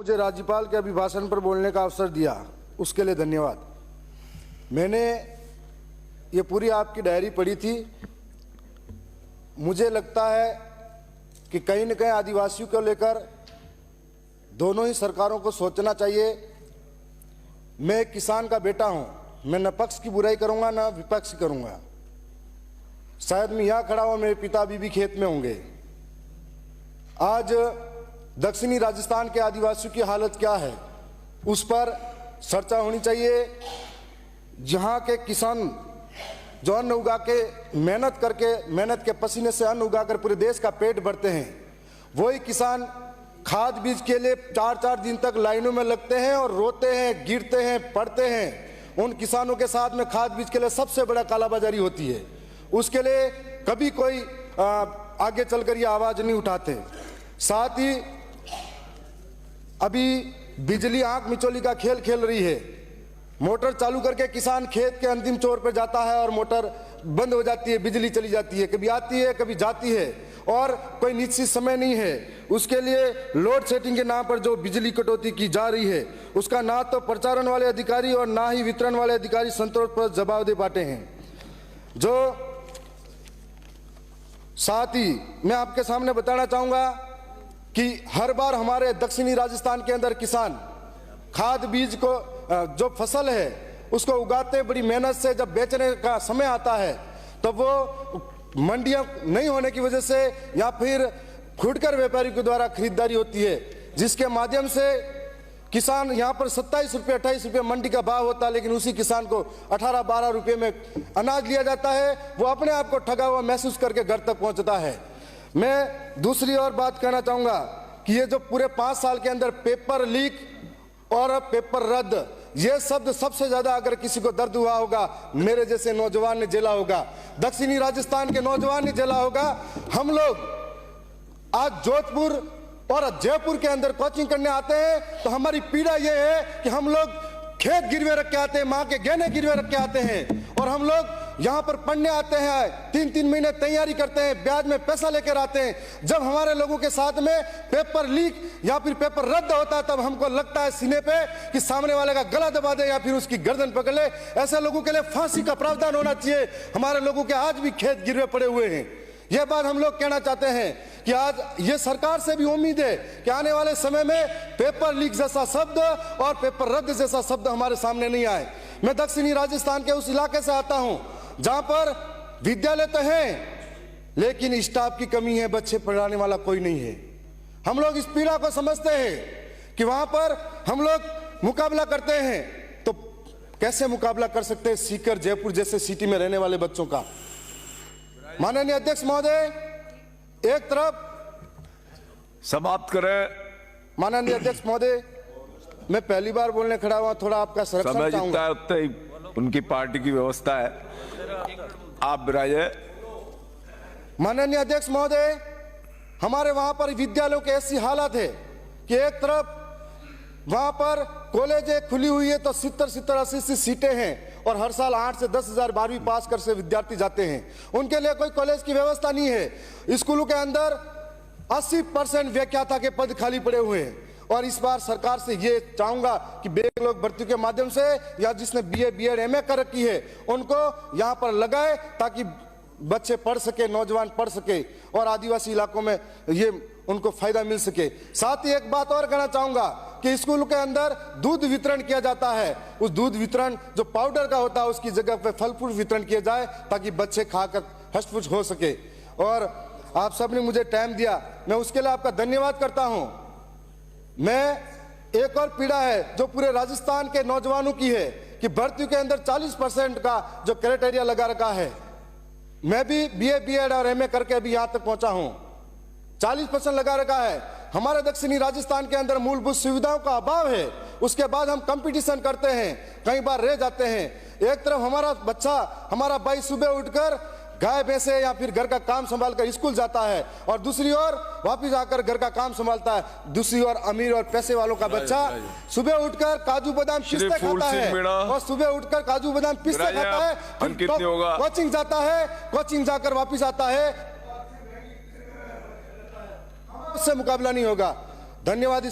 मुझे राज्यपाल के अभिभाषण पर बोलने का अवसर दिया, उसके लिए धन्यवाद। मैंने ये पूरी आपकी डायरी पढ़ी थी। मुझे लगता है कि कहीं न कहीं आदिवासियों को लेकर दोनों ही सरकारों को सोचना चाहिए। मैं एक किसान का बेटा हूं, मैं न पक्ष की बुराई करूंगा न विपक्ष करूंगा। शायद मैं यहां खड़ा हूं, मेरे पिता अभी भी खेत में होंगे। आज दक्षिणी राजस्थान के आदिवासियों की हालत क्या है, उस पर चर्चा होनी चाहिए। जहां के किसान जो अन्न उगा के मेहनत के पसीने से अन्न उगाकर पूरे देश का पेट भरते हैं, वही किसान खाद बीज के लिए 4-4 दिन तक लाइनों में लगते हैं और रोते हैं, गिरते हैं, पड़ते हैं। उन किसानों के साथ में खाद बीज के लिए सबसे बड़ा कालाबाजारी होती है। उसके लिए कभी कोई आगे चलकर ये आवाज नहीं उठाते। साथ ही अभी बिजली आंख मिचौली का खेल खेल रही है। मोटर चालू करके किसान खेत के अंतिम छोर पर जाता है और मोटर बंद हो जाती है, बिजली चली जाती है, कभी आती है कभी जाती है और कोई निश्चित समय नहीं है। उसके लिए लोड सेटिंग के नाम पर जो बिजली कटौती की जा रही है, उसका ना तो प्रचारण वाले अधिकारी और ना ही वितरण वाले अधिकारी संतोषप्रद जवाब दे पाते हैं। जो साथ ही मैं आपके सामने बताना चाहूंगा कि हर बार हमारे दक्षिणी राजस्थान के अंदर किसान खाद बीज को जो फसल है उसको उगाते बड़ी मेहनत से, जब बेचने का समय आता है तो वो मंडियां नहीं होने की वजह से या फिर फुटकर व्यापारियों के द्वारा खरीदारी होती है, जिसके माध्यम से किसान यहां पर 27 रुपये 28 रुपये मंडी का भाव होता है, लेकिन उसी किसान को 18-12 रुपये में अनाज लिया जाता है। वो अपने आप को ठगा हुआ महसूस करके घर तक पहुंचता है। मैं दूसरी और बात कहना चाहूंगा कि ये जो पूरे 5 साल के अंदर पेपर लीक और पेपर रद्द, ये शब्द सबसे ज्यादा अगर किसी को दर्द हुआ होगा, मेरे जैसे नौजवान ने झेला होगा, दक्षिणी राजस्थान के नौजवान ने झेला होगा। हम लोग आज जोधपुर और जयपुर के अंदर कोचिंग करने आते हैं तो हमारी पीड़ा यह है कि हम लोग खेत गिरवे रख के आते हैं, माँ के गहने गिरवे रख के आते हैं और हम लोग यहाँ पर पढ़ने आते हैं, 3-3 महीने तैयारी करते हैं, ब्याज में पैसा लेकर आते हैं। जब हमारे लोगों के साथ में पेपर लीक या फिर पेपर रद्द होता है, तब हमको लगता है सीने पे कि सामने वाले का गला दबा दे या फिर उसकी गर्दन पकड़ ले। ऐसे लोगों के लिए फांसी का प्रावधान होना चाहिए। हमारे लोगों के आज भी खेत गिरवे पड़े हुए हैं। यह बात हम लोग कहना चाहते हैं कि आज ये सरकार से भी उम्मीद है कि आने वाले समय में पेपर लीक जैसा शब्द और पेपर रद्द जैसा शब्द हमारे सामने नहीं आए। मैं दक्षिणी राजस्थान के उस इलाके से आता हूं जहां पर विद्यालय तो हैं लेकिन स्टाफ की कमी है, बच्चे पढ़ाने वाला कोई नहीं है। हम लोग इस पीड़ा को समझते हैं कि वहां पर हम लोग मुकाबला करते हैं तो कैसे मुकाबला कर सकते हैं सीकर जयपुर जैसे सिटी में रहने वाले बच्चों का। माननीय अध्यक्ष महोदय, एक तरफ समाप्त करें। माननीय अध्यक्ष महोदय, मैं पहली बार बोलने खड़ा हुआ, थोड़ा आपका संरक्षण चाहूंगा। उतना ही उनकी पार्टी की व्यवस्था है, आप विराजे। माननीय अध्यक्ष महोदय, हमारे वहां पर विद्यालयों की ऐसी हालत है कि एक तरफ वहां पर कॉलेजें खुली हुई है तो 70-80 सीटें हैं और हर साल 8 से 10 हजार 12वीं पास कर से विद्यार्थी जाते हैं। उनके लिए कोई कॉलेज की व्यवस्था नहीं है। स्कूलों के अंदर 80% व्याख्याता के पद खाली पड़े हुए हैं और इस बार सरकार से ये चाहूंगा कि बेग लोग भर्ती के माध्यम से या जिसने BA BEd MA कर रखी है उनको यहाँ पर लगाए ताकि बच्चे पढ़ सके, नौजवान पढ़ सके और आदिवासी इलाकों में ये उनको फायदा मिल सके। साथ ही एक बात और कहना चाहूंगा कि स्कूल के अंदर दूध वितरण किया जाता है, उस दूध वितरण जो पाउडर का होता है उसकी जगह पे फल फ्रूट वितरण किया जाए ताकि बच्चे खाकर हष्ट-पुष्ट हो सके। और आप सबने मुझे टाइम दिया, मैं उसके लिए आपका धन्यवाद करता हूं। मैं एक और पीड़ा है जो पूरे राजस्थान के नौजवानों की है कि भर्ती के अंदर 40% का जो क्राइटेरिया लगा रखा है। मैं भी BA BEd और MA करके अभी यहां तक पहुंचा हूं। 40% लगा रखा है। हमारे दक्षिणी राजस्थान के अंदर मूलभूत सुविधाओं का अभाव है, उसके बाद हम कंपटीशन करते हैं, कई बार रह जाते हैं। एक तरफ हमारा बच्चा, हमारा भाई सुबह उठकर गाय भैंसे या फिर घर का काम संभालकर स्कूल जाता है और दूसरी ओर वापिस आकर घर का काम संभालता है। दूसरी ओर अमीर और पैसे वालों का बच्चा सुबह उठकर काजू बादाम पिस्ते खाता है और सुबह उठकर काजू बादाम पिस्ते खाता है, कोचिंग जाता है, कोचिंग जाकर वापिस आता है, उससे मुकाबला नहीं होगा। धन्यवाद।